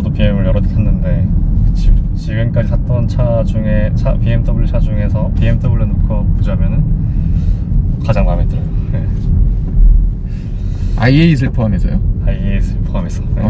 저도 BM을 여러 대 탔는데 지금까지 탔던 BMW 차 중에서 BMW 놓고 보자면은 가장 마음에 들어요. 네. i8을 포함해서요? i8을 포함해서. 네.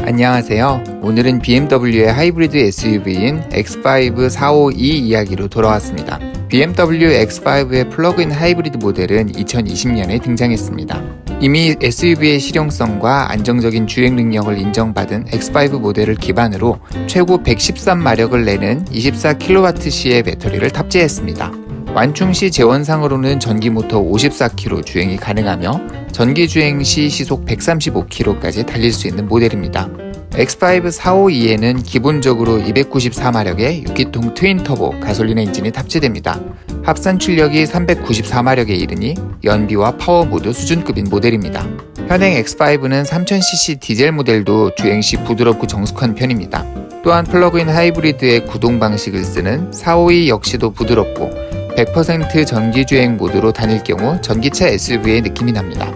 안녕하세요. 오늘은 BMW의 하이브리드 SUV인 X5 452 이야기로 돌아왔습니다. BMW X5의 플러그인 하이브리드 모델은 2020년에 등장했습니다. 이미 SUV의 실용성과 안정적인 주행 능력을 인정받은 X5 모델을 기반으로 최고 113마력을 내는 24kWh의 배터리를 탑재했습니다. 완충 시 재원상으로는 전기 모터 54km 주행이 가능하며 전기 주행 시 시속 135km까지 달릴 수 있는 모델입니다. X5 452에는 기본적으로 294마력의 6기통 트윈터보 가솔린 엔진이 탑재됩니다. 합산 출력이 394마력에 이르니 연비와 파워 모두 수준급인 모델입니다. 현행 X5는 3000cc 디젤 모델도 주행 시 부드럽고 정숙한 편입니다. 또한 플러그인 하이브리드의 구동 방식을 쓰는 452 역시도 부드럽고 100% 전기주행 모드로 다닐 경우 전기차 SUV의 느낌이 납니다.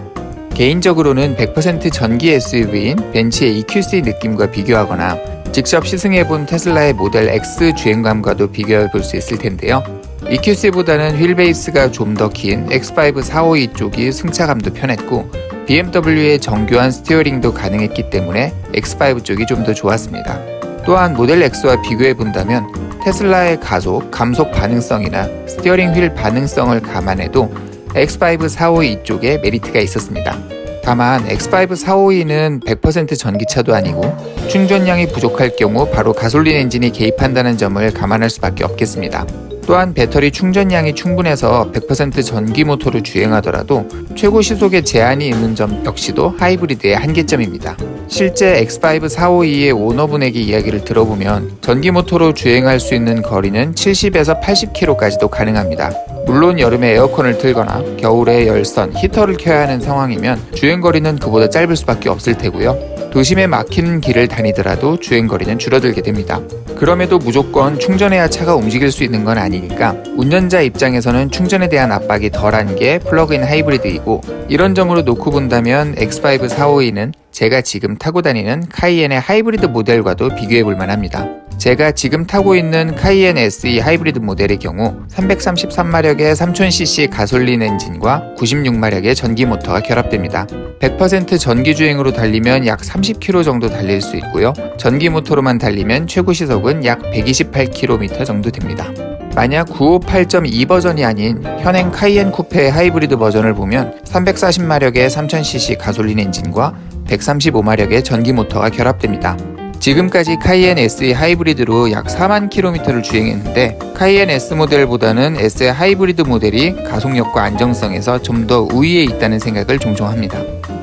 개인적으로는 100% 전기 SUV인 벤츠의 EQC 느낌과 비교하거나 직접 시승해본 테슬라의 모델 X 주행감과도 비교해볼 수 있을 텐데요. EQC보다는 휠베이스가 좀 더 긴 X5 452 쪽이 승차감도 편했고 BMW의 정교한 스티어링도 가능했기 때문에 X5 쪽이 좀 더 좋았습니다. 또한 모델 X와 비교해본다면 테슬라의 가속, 감속 반응성이나 스티어링 휠 반응성을 감안해도 X5 452 쪽에 메리트가 있었습니다. 다만 X5 452는 100% 전기차도 아니고 충전량이 부족할 경우 바로 가솔린 엔진이 개입한다는 점을 감안할 수밖에 없겠습니다. 또한 배터리 충전량이 충분해서 100% 전기 모터로 주행하더라도 최고 시속에 제한이 있는 점 역시도 하이브리드의 한계점입니다. 실제 X5 452의 오너분에게 이야기를 들어보면 전기 모터로 주행할 수 있는 거리는 70에서 80km까지도 가능합니다. 물론 여름에 에어컨을 틀거나 겨울에 열선, 히터를 켜야 하는 상황이면 주행거리는 그보다 짧을 수밖에 없을 테고요. 도심에 막히는 길을 다니더라도 주행거리는 줄어들게 됩니다. 그럼에도 무조건 충전해야 차가 움직일 수 있는 건 아니니까 운전자 입장에서는 충전에 대한 압박이 덜한 게 플러그인 하이브리드이고 이런 점으로 놓고 본다면 X5 452는 제가 지금 타고 다니는 카이엔의 하이브리드 모델과도 비교해볼 만합니다. 제가 지금 타고 있는 카이엔 SE 하이브리드 모델의 경우 333마력의 3000cc 가솔린 엔진과 96마력의 전기 모터가 결합됩니다. 100% 전기 주행으로 달리면 약 30km 정도 달릴 수 있고요. 전기 모터로만 달리면 최고 시속은 약 128km 정도 됩니다. 만약 958.2 버전이 아닌 현행 카이엔 쿠페의 하이브리드 버전을 보면 340마력의 3000cc 가솔린 엔진과 135마력의 전기 모터가 결합됩니다. 지금까지 카이엔 SE 하이브리드로 약 4만 km를 주행했는데 카이엔 S 모델보다는 S의 하이브리드 모델이 가속력과 안정성에서 좀 더 우위에 있다는 생각을 종종 합니다.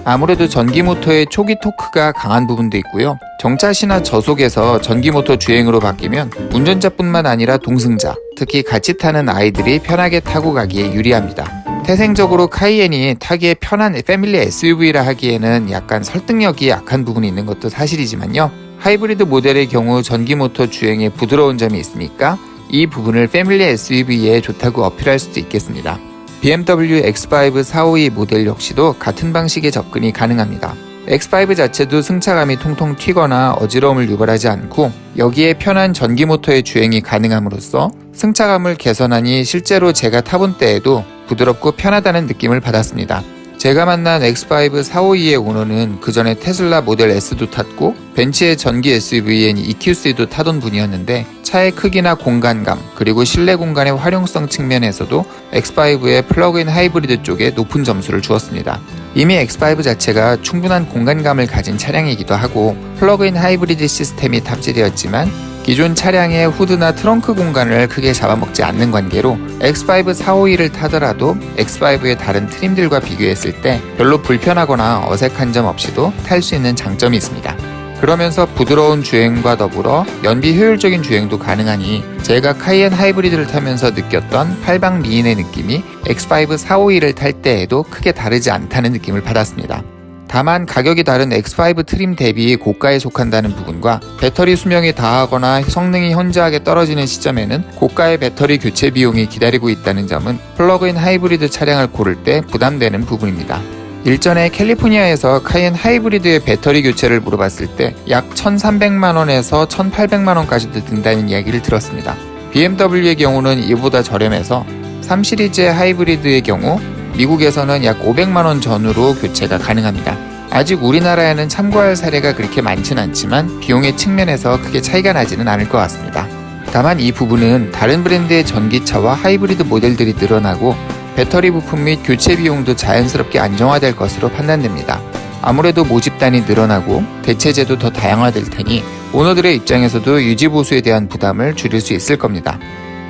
아무래도 전기 모터의 초기 토크가 강한 부분도 있고요. 정차시나 저속에서 전기 모터 주행으로 바뀌면 운전자뿐만 아니라 동승자, 특히 같이 타는 아이들이 편하게 타고 가기에 유리합니다. 태생적으로 카이엔이 타기에 편한 패밀리 SUV라 하기에는 약간 설득력이 약한 부분이 있는 것도 사실이지만요. 하이브리드 모델의 경우 전기 모터 주행에 부드러운 점이 있으니까 이 부분을 패밀리 SUV에 좋다고 어필할 수도 있겠습니다. BMW X5 452 모델 역시도 같은 방식의 접근이 가능합니다. X5 자체도 승차감이 통통 튀거나 어지러움을 유발하지 않고 여기에 편한 전기 모터의 주행이 가능함으로써 승차감을 개선하니 실제로 제가 타본 때에도 부드럽고 편하다는 느낌을 받았습니다. 제가 만난 X5 452의 오너는 그전에 테슬라 모델 S도 탔고 벤츠의 전기 SUV인 EQC도 타던 분이었는데 차의 크기나 공간감 그리고 실내 공간의 활용성 측면에서도 X5의 플러그인 하이브리드 쪽에 높은 점수를 주었습니다. 이미 X5 자체가 충분한 공간감을 가진 차량이기도 하고 플러그인 하이브리드 시스템이 탑재되었지만 기존 차량의 후드나 트렁크 공간을 크게 잡아먹지 않는 관계로 X5 452를 타더라도 X5의 다른 트림들과 비교했을 때 별로 불편하거나 어색한 점 없이도 탈 수 있는 장점이 있습니다. 그러면서 부드러운 주행과 더불어 연비 효율적인 주행도 가능하니 제가 카이엔 하이브리드를 타면서 느꼈던 8방 미인의 느낌이 X5 452를 탈 때에도 크게 다르지 않다는 느낌을 받았습니다. 다만 가격이 다른 X5 트림 대비 고가에 속한다는 부분과 배터리 수명이 다하거나 성능이 현저하게 떨어지는 시점에는 고가의 배터리 교체 비용이 기다리고 있다는 점은 플러그인 하이브리드 차량을 고를 때 부담되는 부분입니다. 일전에 캘리포니아에서 카이엔 하이브리드의 배터리 교체를 물어봤을 때 약 1,300만원에서 1,800만원까지도 든다는 이야기를 들었습니다. BMW의 경우는 이보다 저렴해서 3시리즈의 하이브리드의 경우 미국에서는 약 500만원 전후로 교체가 가능합니다. 아직 우리나라에는 참고할 사례가 그렇게 많진 않지만 비용의 측면에서 크게 차이가 나지는 않을 것 같습니다. 다만 이 부분은 다른 브랜드의 전기차와 하이브리드 모델들이 늘어나고 배터리 부품 및 교체 비용도 자연스럽게 안정화될 것으로 판단됩니다. 아무래도 모집단이 늘어나고 대체제도 더 다양화될 테니 오너들의 입장에서도 유지보수에 대한 부담을 줄일 수 있을 겁니다.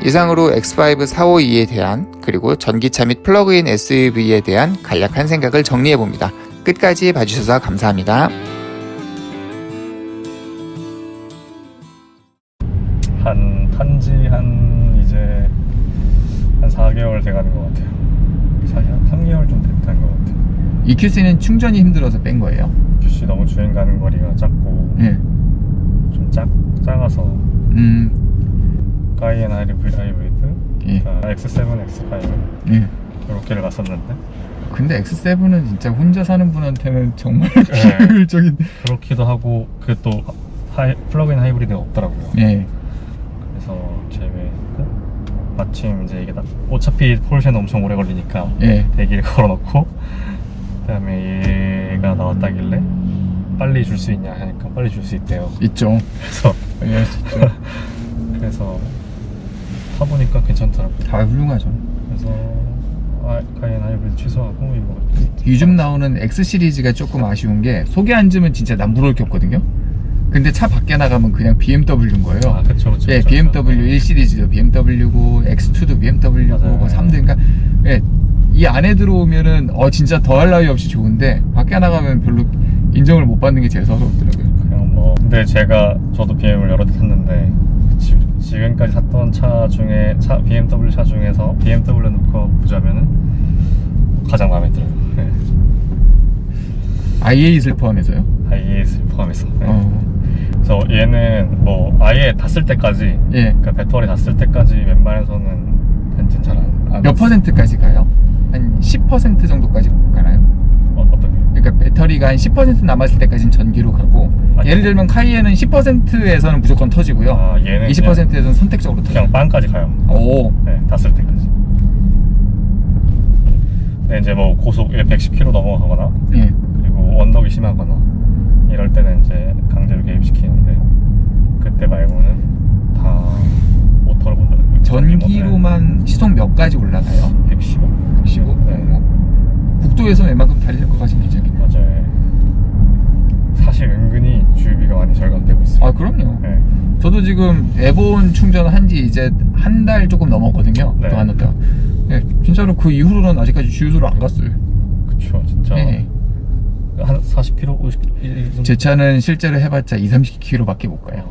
이상으로 X5 452에 대한 그리고 전기차 및 플러그인 SUV에 대한 간략한 생각을 정리해봅니다. 끝까지 봐주셔서 감사합니다. 탄지 이제 한 4개월 돼가는 것 같아요. 사실 한 3개월 좀 됐다는 것 같아요. EQC는 충전이 힘들어서 뺀 거예요? QC 너무 주행 가는 거리가 작고 좀 작아서 카이엔 하이브리드, X7, X5 이렇게를 갔었는데 근데 X7은 진짜 혼자 사는 분한테는 정말 네. 비효율적인 그렇기도 하고 그 또 플러그인 하이브리드가 없더라고요. 그래서 제외했고 마침 이제 이게 어차피 포르쉐는 엄청 오래 걸리니까 대기를 걸어놓고 그다음에 얘가 나왔다길래 빨리 줄 수 있냐 하니까 빨리 줄 수 있대요. 있죠. 그래서 빨리 할 수 있죠. 그래서 타보니까 괜찮더라고요. 다 훌륭하죠. 그래서 카이엔 하이브리드 취소하고 이거 요즘 나오는 X 시리즈가 조금 아쉬운 게 속에 앉으면 진짜 남부러울 게 없거든요. 근데 차 밖에 나가면 그냥 BMW인 거예요. 아, 그쵸. 예, BMW 1 시리즈도 BMW고 X2도 BMW고 맞아요. 뭐 3도 그러니까 예, 이 안에 들어오면은 진짜 더할 나위 없이 좋은데 밖에 나가면 별로 인정을 못 받는 게 제일 서럽더라고요. 그냥 뭐 근데 저도 BM을 여러 대 탔는데 지금까지 탔던 차 중에 BMW 차 중에서 BMW 놓고 보자면은 가장 마음에 들어요. 네. i8을 포함해서요? i8을 포함해서. 네. 그래서 얘는 뭐 아예 탔을 때까지 그러니까 배터리 탔을 때까지 웬만해서는 벤진 잘 안 몇 퍼센트까지 가요? 한 10% 정도까지 가나요? 어떤 게? 그러니까 배터리가 한 10% 남았을 때까지는 전기로 가고 예를 들면 카이엔은 10%에서는 무조건 터지고요. 얘는 20%에서는 선택적으로 터져요. 그냥 빵까지 가요. 오. 네, 탔을 때까지. 근데 이제 뭐 고속에 110km 넘어가거나 그리고 언덕이 심하거나 이럴 때는 이제 강제로 개입시키는데 그때 말고는 다 모터를 못 넣어요. 전기로만 시속 몇 가지 올라가요? 115? 115? 네. 국도에서 웬만큼 달릴 것까지는 괜찮겠네요. 맞아요. 사실 은근히 주유비가 많이 절감되고 있어요. 아, 그럼요. 네. 저도 지금 에본 충전한 지 이제 한 달 조금 넘었거든요. 네. 동안 넣었다가. 네, 진짜로 그 이후로는 아직까지 주유소를 안 갔어요. 그쵸, 진짜. 네. 한 40km, 50km. 제 차는 실제로 해봤자 20, 30km밖에 못 가요.